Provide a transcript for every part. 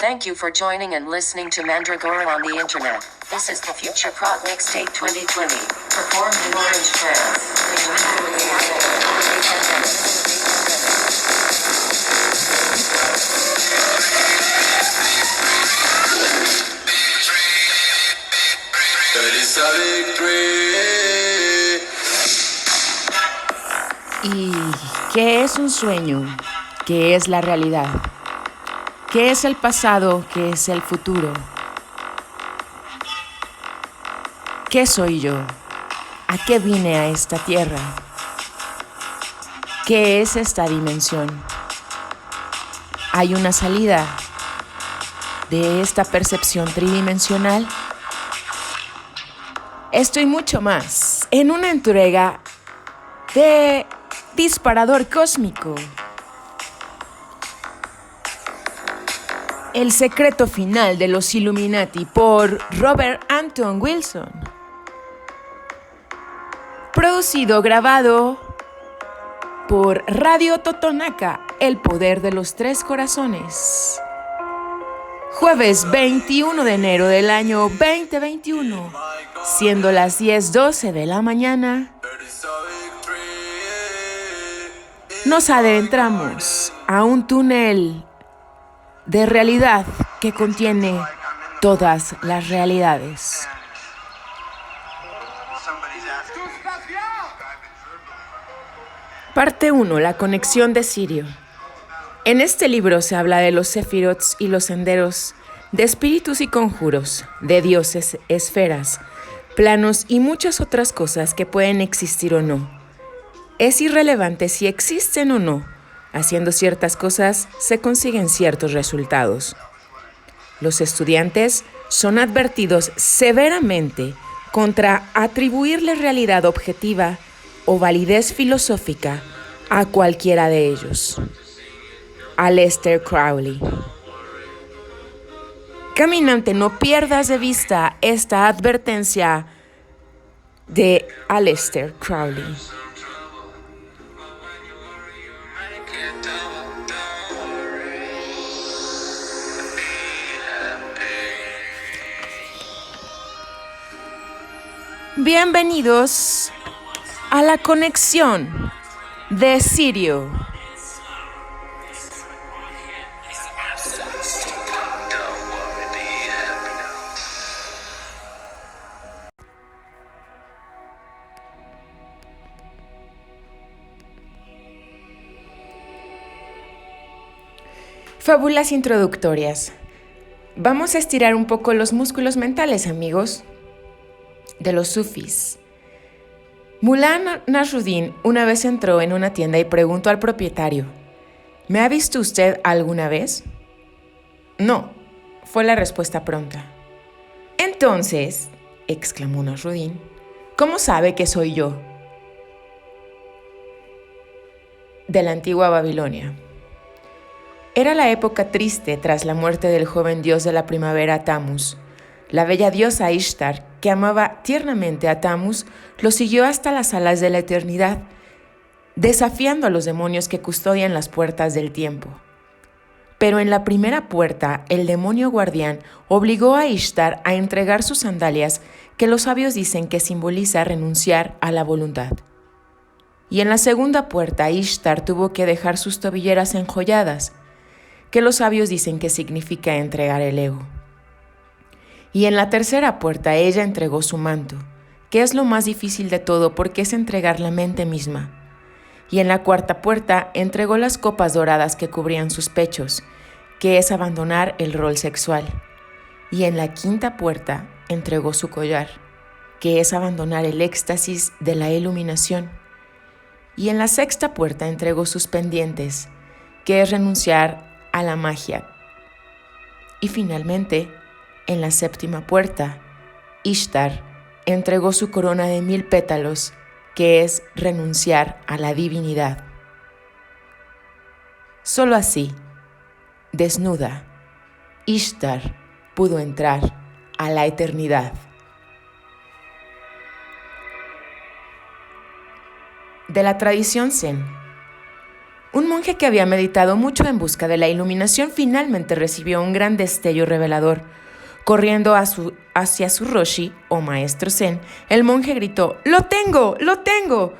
Thank you for joining and listening to Mandragora on the internet. This is the Future Prod Mixtape 2020, performed in Orange, France. ¿Y qué es un sueño? ¿Qué es la realidad? ¿Qué es el pasado? ¿Qué es el futuro? ¿Qué soy yo? ¿A qué vine a esta tierra? ¿Qué es esta dimensión? ¿Hay una salida de esta percepción tridimensional? Esto y mucho más en una entrega de Disparador Cósmico. El secreto final de los Illuminati por Robert Anton Wilson. Producido, grabado por Radio Totonaca, el poder de los tres corazones. Jueves 21 de enero del año 2021, siendo las 10:12 de la mañana. Nos adentramos a un túnel de realidad que contiene todas las realidades. Parte 1. La conexión de Sirio. En este libro se habla de los Sephiroths y los senderos, de espíritus y conjuros, de dioses, esferas, planos y muchas otras cosas que pueden existir o no. Es irrelevante si existen o no. Haciendo ciertas cosas se consiguen ciertos resultados. Los estudiantes son advertidos severamente contra atribuirle realidad objetiva o validez filosófica a cualquiera de ellos. Aleister Crowley. Caminante, no pierdas de vista esta advertencia de Aleister Crowley. Bienvenidos a la conexión de Sirio. Fábulas introductorias. Vamos a estirar un poco los músculos mentales, amigos, de los sufis. Mullah Nasruddin una vez entró en una tienda y preguntó al propietario: ¿me ha visto usted alguna vez? No, fue la respuesta pronta. Entonces, exclamó Nasruddin, ¿cómo sabe que soy yo? De la antigua Babilonia. Era la época triste tras la muerte del joven dios de la primavera Tammuz. La bella diosa Ishtar, que amaba tiernamente a Tammuz, lo siguió hasta las salas de la eternidad, desafiando a los demonios que custodian las puertas del tiempo. Pero en la primera puerta, el demonio guardián obligó a Ishtar a entregar sus sandalias, que los sabios dicen que simboliza renunciar a la voluntad. Y en la segunda puerta, Ishtar tuvo que dejar sus tobilleras enjolladas, que los sabios dicen que significa entregar el ego. Y en la tercera puerta ella entregó su manto, que es lo más difícil de todo porque es entregar la mente misma. Y en la cuarta puerta entregó las copas doradas que cubrían sus pechos, que es abandonar el rol sexual. Y en la quinta puerta entregó su collar, que es abandonar el éxtasis de la iluminación. Y en la sexta puerta entregó sus pendientes, que es renunciar a la magia. Y finalmente, en la séptima puerta, Ishtar entregó su corona de 1000 pétalos, que es renunciar a la divinidad. Solo así, desnuda, Ishtar pudo entrar a la eternidad. De la tradición Zen. Un monje que había meditado mucho en busca de la iluminación finalmente recibió un gran destello revelador. Corriendo hacia su Roshi, o maestro Zen, el monje gritó: ¡Lo tengo! ¡Lo tengo!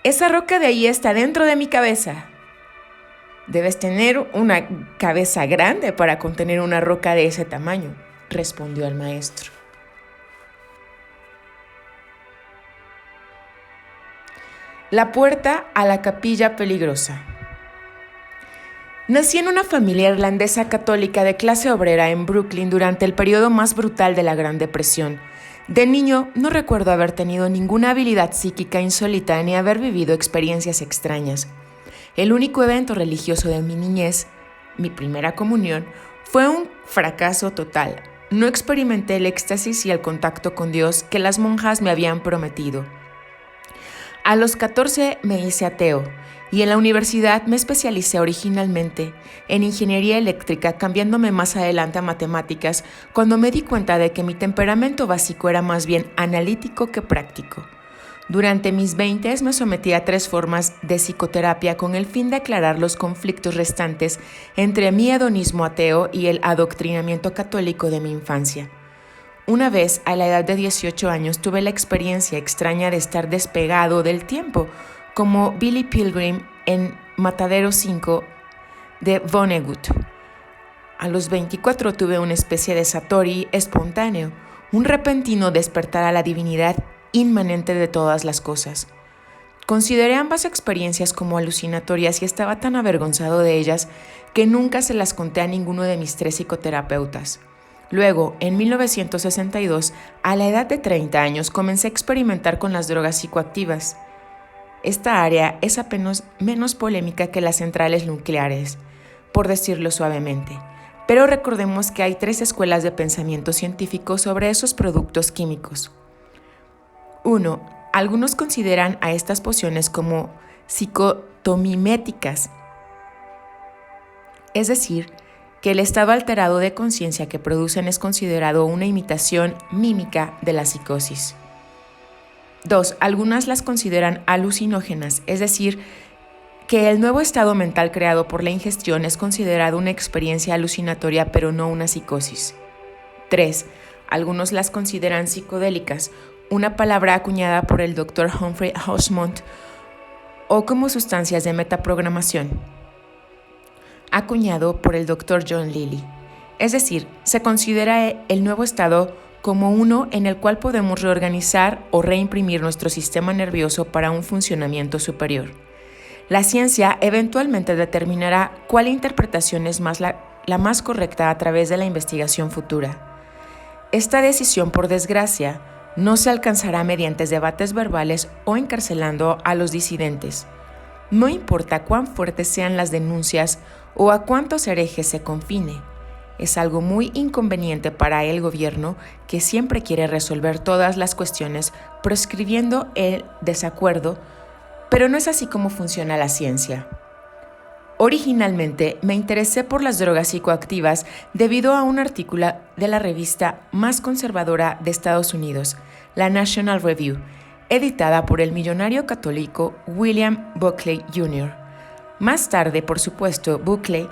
Esa roca de ahí está dentro de mi cabeza. Debes tener una cabeza grande para contener una roca de ese tamaño, respondió el maestro. La puerta a la capilla peligrosa. Nací en una familia irlandesa católica de clase obrera en Brooklyn durante el periodo más brutal de la Gran Depresión. De niño no recuerdo haber tenido ninguna habilidad psíquica insólita ni haber vivido experiencias extrañas. El único evento religioso de mi niñez, mi primera comunión, fue un fracaso total. No experimenté el éxtasis y el contacto con Dios que las monjas me habían prometido. A los 14 me hice ateo y en la universidad me especialicé originalmente en ingeniería eléctrica, cambiándome más adelante a matemáticas cuando me di cuenta de que mi temperamento básico era más bien analítico que práctico. Durante mis 20s me sometí a 3 formas de psicoterapia con el fin de aclarar los conflictos restantes entre mi hedonismo ateo y el adoctrinamiento católico de mi infancia. Una vez, a la edad de 18 años, tuve la experiencia extraña de estar despegado del tiempo, como Billy Pilgrim en Matadero 5 de Vonnegut. A los 24 tuve una especie de satori espontáneo, un repentino despertar a la divinidad inmanente de todas las cosas. Consideré ambas experiencias como alucinatorias y estaba tan avergonzado de ellas que nunca se las conté a ninguno de mis 3 psicoterapeutas. Luego, en 1962, a la edad de 30 años, comencé a experimentar con las drogas psicoactivas. Esta área es apenas menos polémica que las centrales nucleares, por decirlo suavemente. Pero recordemos que hay 3 escuelas de pensamiento científico sobre esos productos químicos. 1. Algunos consideran a estas pociones como psicotomiméticas, es decir, que el estado alterado de conciencia que producen es considerado una imitación mímica de la psicosis. 2. Algunas las consideran alucinógenas, es decir, que el nuevo estado mental creado por la ingestión es considerado una experiencia alucinatoria pero no una psicosis. 3. Algunos las consideran psicodélicas, una palabra acuñada por el Dr. Humphrey Housmont, o como sustancias de metaprogramación, acuñado por el Dr. John Lilly. Es decir, se considera el nuevo estado como uno en el cual podemos reorganizar o reimprimir nuestro sistema nervioso para un funcionamiento superior. La ciencia eventualmente determinará cuál interpretación es la más correcta a través de la investigación futura. Esta decisión, por desgracia, no se alcanzará mediante debates verbales o encarcelando a los disidentes. No importa cuán fuertes sean las denuncias o a cuántos herejes se confine. Es algo muy inconveniente para el gobierno que siempre quiere resolver todas las cuestiones proscribiendo el desacuerdo, pero no es así como funciona la ciencia. Originalmente me interesé por las drogas psicoactivas debido a un artículo de la revista más conservadora de Estados Unidos, la National Review, editada por el millonario católico William Buckley Jr. Más tarde, por supuesto, Buckley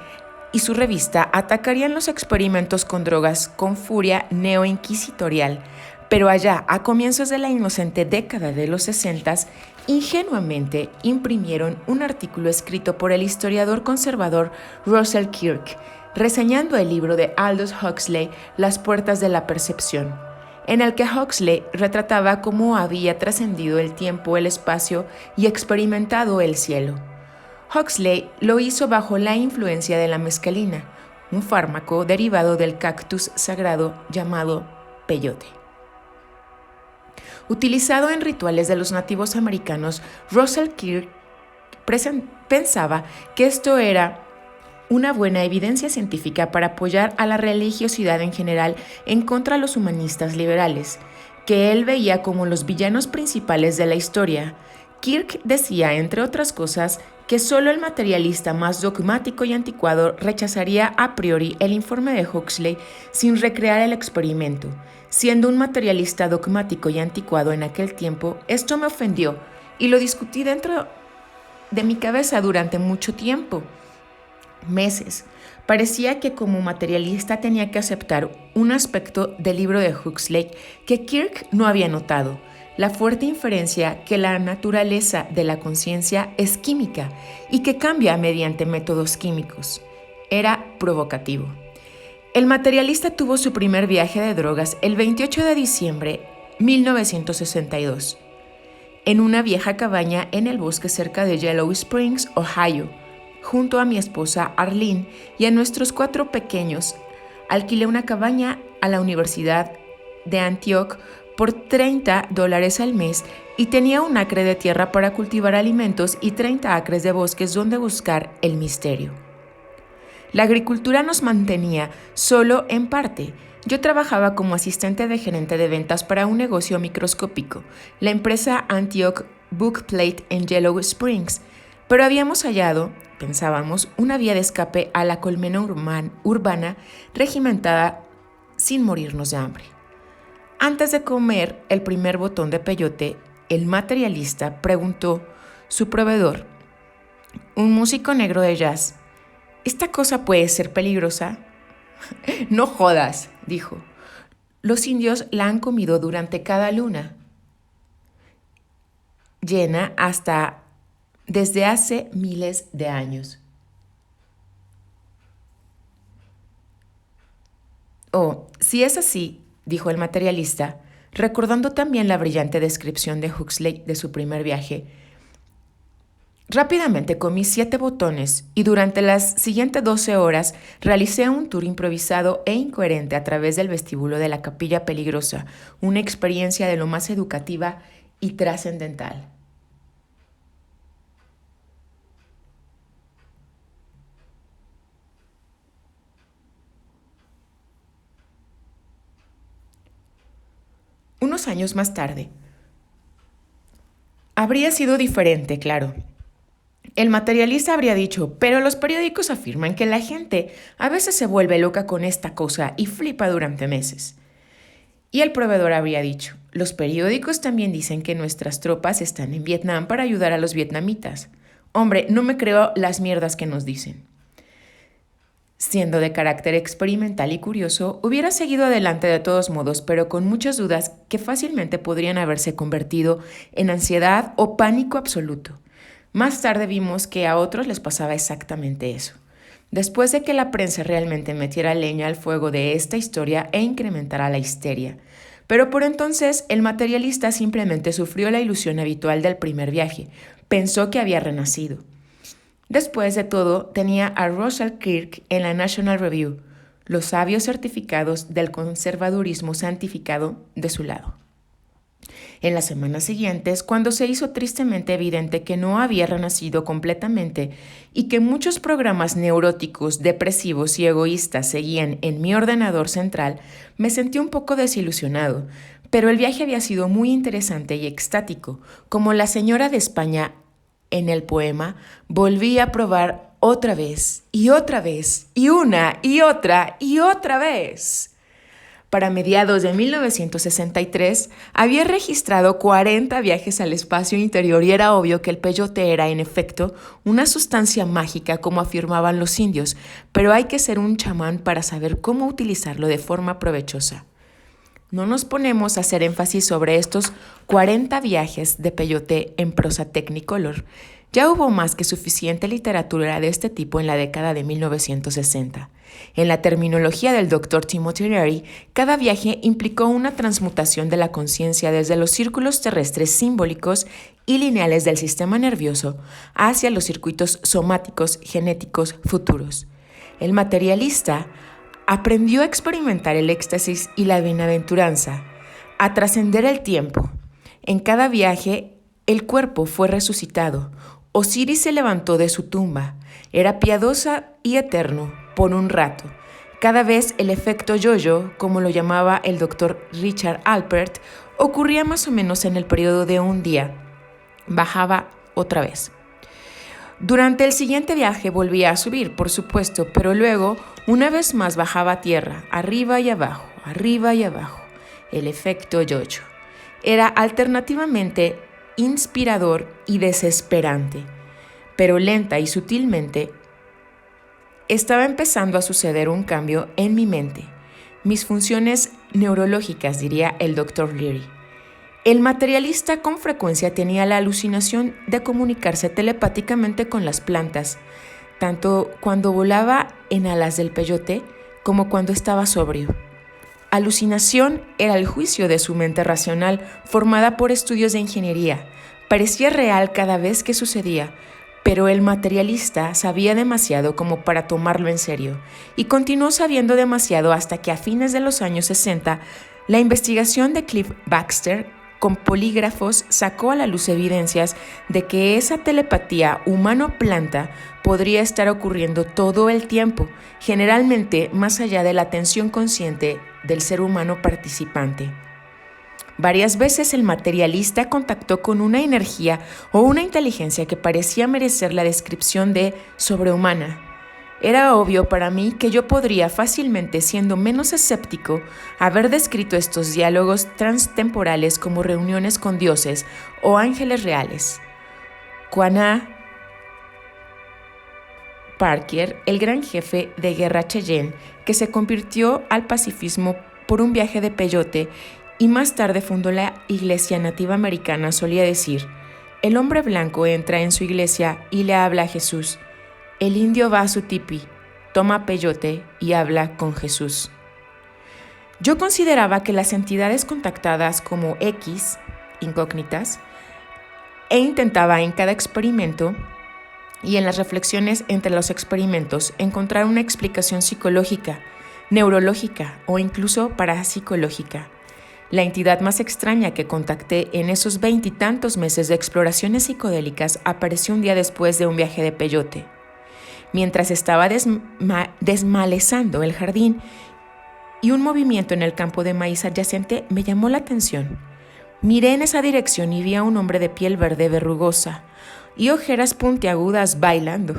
y su revista atacarían los experimentos con drogas con furia neoinquisitorial, pero allá, a comienzos de la inocente década de los 60, ingenuamente imprimieron un artículo escrito por el historiador conservador Russell Kirk, reseñando el libro de Aldous Huxley, Las puertas de la percepción, en el que Huxley retrataba cómo había trascendido el tiempo, el espacio y experimentado el cielo. Huxley lo hizo bajo la influencia de la mescalina, un fármaco derivado del cactus sagrado llamado peyote. Utilizado en rituales de los nativos americanos, Russell Kirk pensaba que esto era una buena evidencia científica para apoyar a la religiosidad en general en contra de los humanistas liberales, que él veía como los villanos principales de la historia. Kirk decía, entre otras cosas, que solo el materialista más dogmático y anticuado rechazaría a priori el informe de Huxley sin recrear el experimento. Siendo un materialista dogmático y anticuado en aquel tiempo, esto me ofendió y lo discutí dentro de mi cabeza durante mucho tiempo, meses. Parecía que como materialista tenía que aceptar un aspecto del libro de Huxley que Kirk no había notado, la fuerte inferencia que la naturaleza de la conciencia es química y que cambia mediante métodos químicos. Era provocativo. El materialista tuvo su primer viaje de drogas el 28 de diciembre de 1962, en una vieja cabaña en el bosque cerca de Yellow Springs, Ohio. Junto a mi esposa Arlene y a nuestros 4 pequeños, alquilé una cabaña a la Universidad de Antioch por $30 al mes y tenía un acre de tierra para cultivar alimentos y 30 acres de bosques donde buscar el misterio. La agricultura nos mantenía solo en parte. Yo trabajaba como asistente de gerente de ventas para un negocio microscópico, la empresa Antioch Bookplate en Yellow Springs, pero habíamos hallado, pensábamos, una vía de escape a la colmena urbana regimentada sin morirnos de hambre. Antes de comer el primer botón de peyote, el materialista preguntó su proveedor, un músico negro de jazz, ¿esta cosa puede ser peligrosa? No jodas, dijo. Los indios la han comido durante cada luna llena hasta desde hace miles de años. Oh, si es así, dijo el materialista, recordando también la brillante descripción de Huxley de su primer viaje. Rápidamente comí 7 botones y durante las siguientes 12 horas realicé un tour improvisado e incoherente a través del vestíbulo de la Capilla Peligrosa, una experiencia de lo más educativa y trascendental. Unos años más tarde, habría sido diferente, claro. El materialista habría dicho, pero los periódicos afirman que la gente a veces se vuelve loca con esta cosa y flipa durante meses. Y el proveedor habría dicho, los periódicos también dicen que nuestras tropas están en Vietnam para ayudar a los vietnamitas. Hombre, no me creo las mierdas que nos dicen. Siendo de carácter experimental y curioso, hubiera seguido adelante de todos modos, pero con muchas dudas que fácilmente podrían haberse convertido en ansiedad o pánico absoluto. Más tarde vimos que a otros les pasaba exactamente eso. Después de que la prensa realmente metiera leña al fuego de esta historia e incrementara la histeria. Pero por entonces el materialista simplemente sufrió la ilusión habitual del primer viaje. Pensó que había renacido. Después de todo, tenía a Russell Kirk en la National Review, los sabios certificados del conservadurismo santificado de su lado. En las semanas siguientes, cuando se hizo tristemente evidente que no había renacido completamente y que muchos programas neuróticos, depresivos y egoístas seguían en mi ordenador central, me sentí un poco desilusionado, pero el viaje había sido muy interesante y extático. Como la señora de España en el poema, volví a probar otra vez, y otra vez, y una, y otra vez. Para mediados de 1963, había registrado 40 viajes al espacio interior y era obvio que el peyote era, en efecto, una sustancia mágica, como afirmaban los indios, pero hay que ser un chamán para saber cómo utilizarlo de forma provechosa. No nos ponemos a hacer énfasis sobre estos 40 viajes de peyote en prosa Technicolor. Ya hubo más que suficiente literatura de este tipo en la década de 1960. En la terminología del Dr. Timothy Leary, cada viaje implicó una transmutación de la conciencia desde los círculos terrestres simbólicos y lineales del sistema nervioso hacia los circuitos somáticos genéticos futuros. El materialista aprendió a experimentar el éxtasis y la bienaventuranza, a trascender el tiempo. En cada viaje, el cuerpo fue resucitado. Osiris se levantó de su tumba. Era piadosa y eterno por un rato. Cada vez el efecto yo-yo, como lo llamaba el doctor Richard Alpert, ocurría más o menos en el periodo de un día. Bajaba otra vez. Durante el siguiente viaje volvía a subir, por supuesto, pero luego una vez más bajaba a tierra, arriba y abajo, arriba y abajo. El efecto yo-yo era alternativamente inspirador y desesperante. pero lenta y sutilmente, estaba empezando a suceder un cambio en mi mente. Mis funciones neurológicas, diría el Dr. Leary. El materialista con frecuencia tenía la alucinación de comunicarse telepáticamente con las plantas, tanto cuando volaba en alas del peyote como cuando estaba sobrio. Alucinación era el juicio de su mente racional formada por estudios de ingeniería. Parecía real cada vez que sucedía, pero el materialista sabía demasiado como para tomarlo en serio, y continuó sabiendo demasiado hasta que a fines de los años 60, la investigación de Cliff Baxter con polígrafos sacó a la luz evidencias de que esa telepatía humano-planta podría estar ocurriendo todo el tiempo, generalmente más allá de la atención consciente del ser humano participante. Varias veces el materialista contactó con una energía o una inteligencia que parecía merecer la descripción de sobrehumana. Era obvio para mí que yo podría fácilmente, siendo menos escéptico, haber descrito estos diálogos transtemporales como reuniones con dioses o ángeles reales. Quanah Parker, el gran jefe de guerra Cheyenne, que se convirtió al pacifismo por un viaje de peyote y más tarde fundó la iglesia nativa americana, solía decir: el hombre blanco entra en su iglesia y le habla a Jesús. El indio va a su tipi, toma peyote y habla con Jesús. Yo consideraba que las entidades contactadas como X, incógnitas, e intentaba en cada experimento y en las reflexiones entre los experimentos encontrar una explicación psicológica, neurológica o incluso parapsicológica. La entidad más extraña que contacté en esos 20 y tantos meses de exploraciones psicodélicas apareció un día después de un viaje de peyote. Mientras estaba desmalezando el jardín y un movimiento en el campo de maíz adyacente me llamó la atención. Miré en esa dirección y vi a un hombre de piel verde verrugosa y ojeras puntiagudas bailando.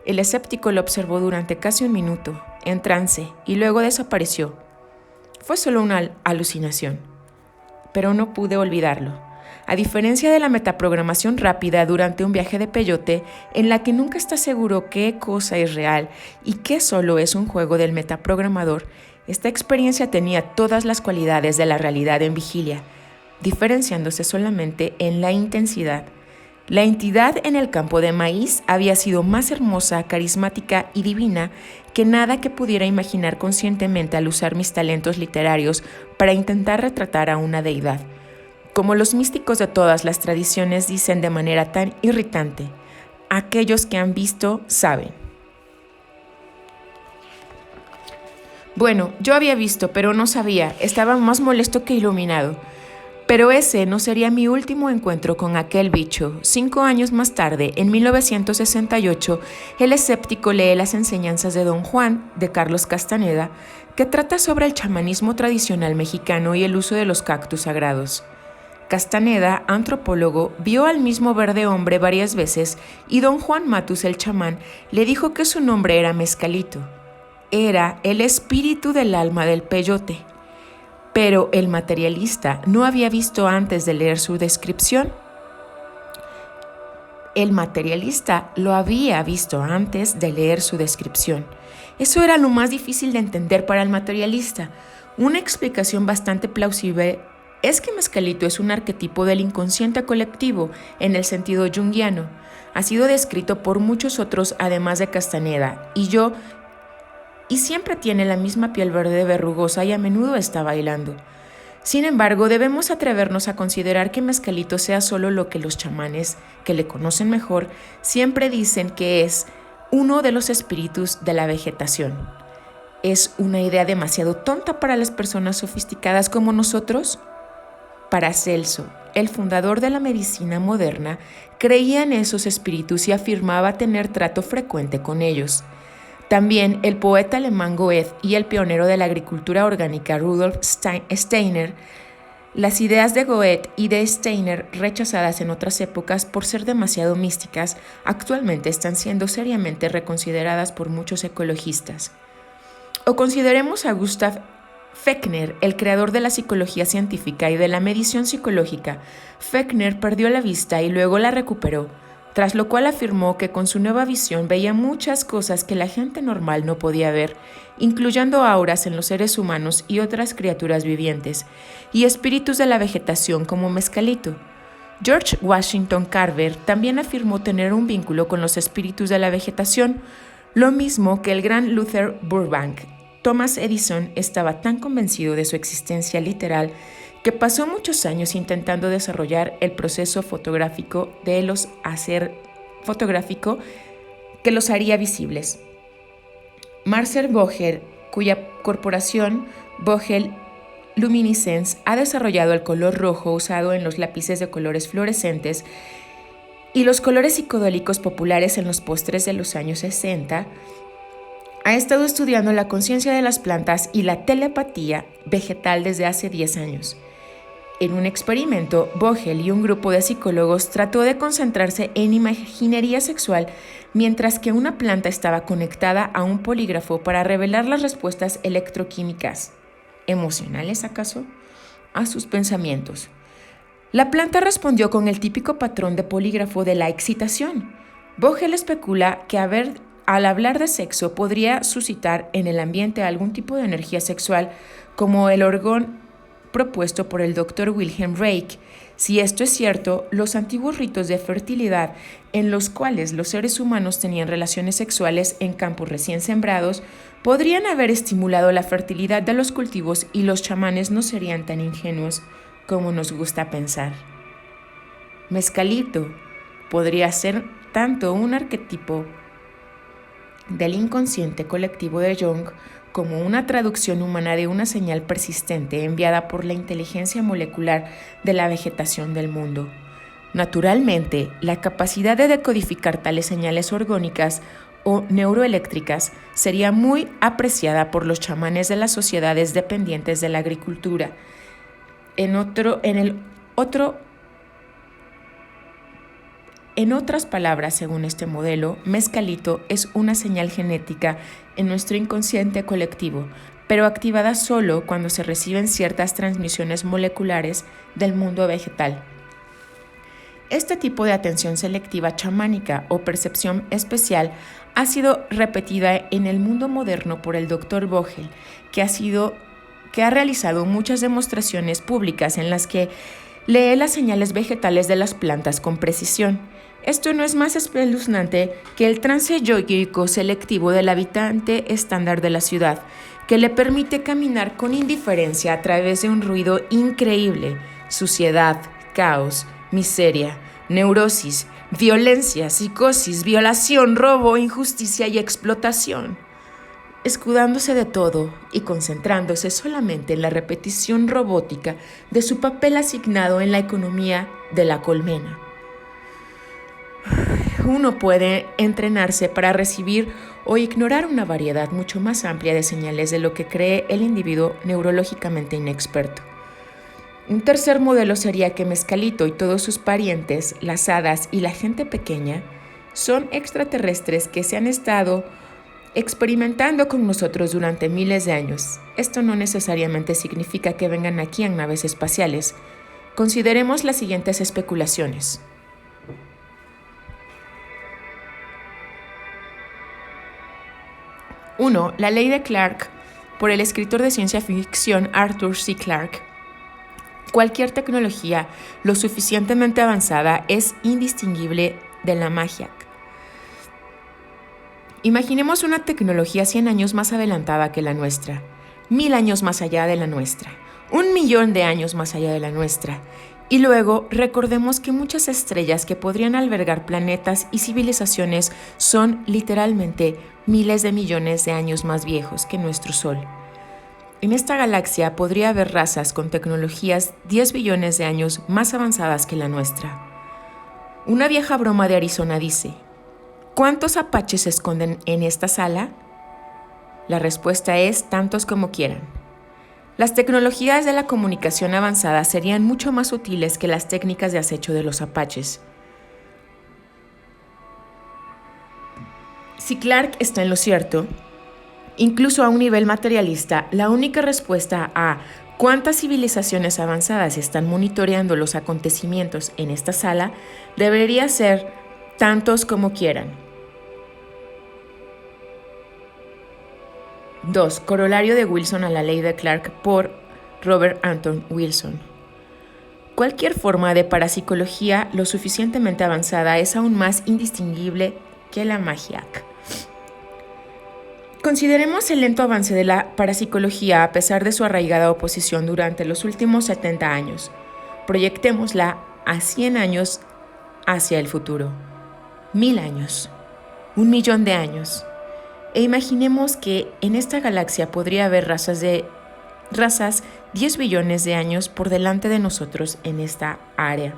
El escéptico lo observó durante casi un minuto, en trance, y luego desapareció. Fue solo una alucinación, pero no pude olvidarlo. A diferencia de la metaprogramación rápida durante un viaje de peyote, en la que nunca está seguro qué cosa es real y qué solo es un juego del metaprogramador, esta experiencia tenía todas las cualidades de la realidad en vigilia, diferenciándose solamente en la intensidad. La entidad en el campo de maíz había sido más hermosa, carismática y divina que nada que pudiera imaginar conscientemente al usar mis talentos literarios para intentar retratar a una deidad. Como los místicos de todas las tradiciones dicen de manera tan irritante: aquellos que han visto saben. Bueno, yo había visto, pero no sabía, estaba más molesto que iluminado. Pero ese no sería mi último encuentro con aquel bicho. 5 años más tarde, en 1968, el escéptico lee las enseñanzas de Don Juan, de Carlos Castaneda, que trata sobre el chamanismo tradicional mexicano y el uso de los cactus sagrados. Castaneda, antropólogo, vio al mismo verde hombre varias veces y Don Juan Matus, el chamán, le dijo que su nombre era Mezcalito. Era el espíritu del alma del peyote. Pero el materialista no había visto antes de leer su descripción. El materialista lo había visto antes de leer su descripción. Eso era lo más difícil de entender para el materialista. Una explicación bastante plausible es que Mezcalito es un arquetipo del inconsciente colectivo en el sentido junguiano. Ha sido descrito por muchos otros además de Castaneda, y siempre tiene la misma piel verde verrugosa y a menudo está bailando. Sin embargo, debemos atrevernos a considerar que Mezcalito sea solo lo que los chamanes, que le conocen mejor, siempre dicen que es uno de los espíritus de la vegetación. ¿Es una idea demasiado tonta para las personas sofisticadas como nosotros? Paracelso, el fundador de la medicina moderna, creía en esos espíritus y afirmaba tener trato frecuente con ellos. También el poeta alemán Goethe y el pionero de la agricultura orgánica Rudolf Steiner, las ideas de Goethe y de Steiner, rechazadas en otras épocas por ser demasiado místicas, actualmente están siendo seriamente reconsideradas por muchos ecologistas. O consideremos a Gustav Fechner, el creador de la psicología científica y de la medición psicológica. Fechner perdió la vista y luego la recuperó. tras lo cual afirmó que con su nueva visión veía muchas cosas que la gente normal no podía ver, incluyendo auras en los seres humanos y otras criaturas vivientes, y espíritus de la vegetación como Mescalito. George Washington Carver también afirmó tener un vínculo con los espíritus de la vegetación, lo mismo que el gran Luther Burbank. Thomas Edison estaba tan convencido de su existencia literal que pasó muchos años intentando desarrollar el proceso fotográfico que los haría visibles. Marcel Vogel, cuya corporación Vogel Luminescence ha desarrollado el color rojo usado en los lápices de colores fluorescentes y los colores psicodélicos populares en los postres de los años 60, ha estado estudiando la conciencia de las plantas y la telepatía vegetal desde hace 10 años. En un experimento, Vogel y un grupo de psicólogos trató de concentrarse en imaginería sexual mientras que una planta estaba conectada a un polígrafo para revelar las respuestas electroquímicas, ¿emocionales acaso?, a sus pensamientos. La planta respondió con el típico patrón de polígrafo de la excitación. Vogel especula que al hablar de sexo podría suscitar en el ambiente algún tipo de energía sexual como el orgón propuesto por el Dr. Wilhelm Reich. Si esto es cierto, los antiguos ritos de fertilidad en los cuales los seres humanos tenían relaciones sexuales en campos recién sembrados podrían haber estimulado la fertilidad de los cultivos y los chamanes no serían tan ingenuos como nos gusta pensar. Mescalito podría ser tanto un arquetipo del inconsciente colectivo de Jung como una traducción humana de una señal persistente enviada por la inteligencia molecular de la vegetación del mundo. Naturalmente, la capacidad de decodificar tales señales orgónicas o neuroeléctricas sería muy apreciada por los chamanes de las sociedades dependientes de la agricultura. En otras palabras, según este modelo, Mescalito es una señal genética en nuestro inconsciente colectivo, pero activada solo cuando se reciben ciertas transmisiones moleculares del mundo vegetal. Este tipo de atención selectiva chamánica o percepción especial ha sido repetida en el mundo moderno por el Dr. Vogel, que ha realizado muchas demostraciones públicas en las que lee las señales vegetales de las plantas con precisión. Esto no es más espeluznante que el trance yógico selectivo del habitante estándar de la ciudad, que le permite caminar con indiferencia a través de un ruido increíble: suciedad, caos, miseria, neurosis, violencia, psicosis, violación, robo, injusticia y explotación, escudándose de todo y concentrándose solamente en la repetición robótica de su papel asignado en la economía de la colmena. Uno puede entrenarse para recibir o ignorar una variedad mucho más amplia de señales de lo que cree el individuo neurológicamente inexperto. Un tercer modelo sería que Mescalito y todos sus parientes, las hadas y la gente pequeña, son extraterrestres que se han estado experimentando con nosotros durante miles de años. Esto no necesariamente significa que vengan aquí en naves espaciales. Consideremos las siguientes especulaciones. 1. La ley de Clarke, por el escritor de ciencia ficción Arthur C. Clarke. Cualquier tecnología lo suficientemente avanzada es indistinguible de la magia. Imaginemos una tecnología 100 años más adelantada que la nuestra, 1000 años más allá de la nuestra, 1.000.000 de años más allá de la nuestra. Y luego recordemos que muchas estrellas que podrían albergar planetas y civilizaciones son literalmente miles de millones de años más viejos que nuestro Sol. En esta galaxia podría haber razas con tecnologías 10 billones de años más avanzadas que la nuestra. Una vieja broma de Arizona dice: ¿cuántos apaches se esconden en esta sala? La respuesta es: tantos como quieran. Las tecnologías de la comunicación avanzada serían mucho más útiles que las técnicas de acecho de los apaches. Si Clarke está en lo cierto, incluso a un nivel materialista, la única respuesta a cuántas civilizaciones avanzadas están monitoreando los acontecimientos en esta sala debería ser tantos como quieran. 2. Corolario de Wilson a la ley de Clarke por Robert Anton Wilson. Cualquier forma de parapsicología lo suficientemente avanzada es aún más indistinguible que la magia. Consideremos el lento avance de la parapsicología a pesar de su arraigada oposición durante los últimos 70 años. Proyectémosla a 100 años hacia el futuro. 1000 años. 1.000.000 de años. E imaginemos que en esta galaxia podría haber razas 10 billones de años por delante de nosotros en esta área.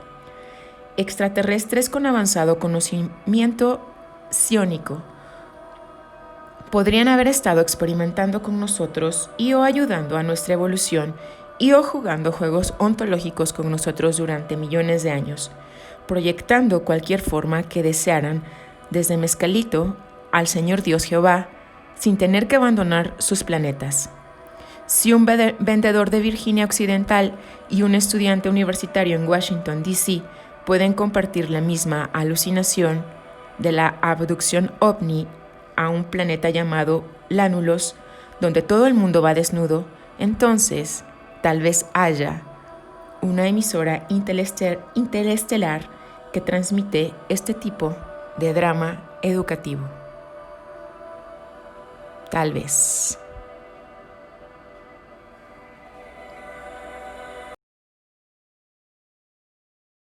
Extraterrestres con avanzado conocimiento psiónico podrían haber estado experimentando con nosotros y o ayudando a nuestra evolución y o jugando juegos ontológicos con nosotros durante millones de años, proyectando cualquier forma que desearan desde Mezcalito al Señor Dios Jehová, sin tener que abandonar sus planetas. Si un vendedor de Virginia Occidental y un estudiante universitario en Washington, D.C. pueden compartir la misma alucinación de la abducción ovni a un planeta llamado Lánulos, donde todo el mundo va desnudo, entonces tal vez haya una emisora interestelar que transmite este tipo de drama educativo. Tal vez.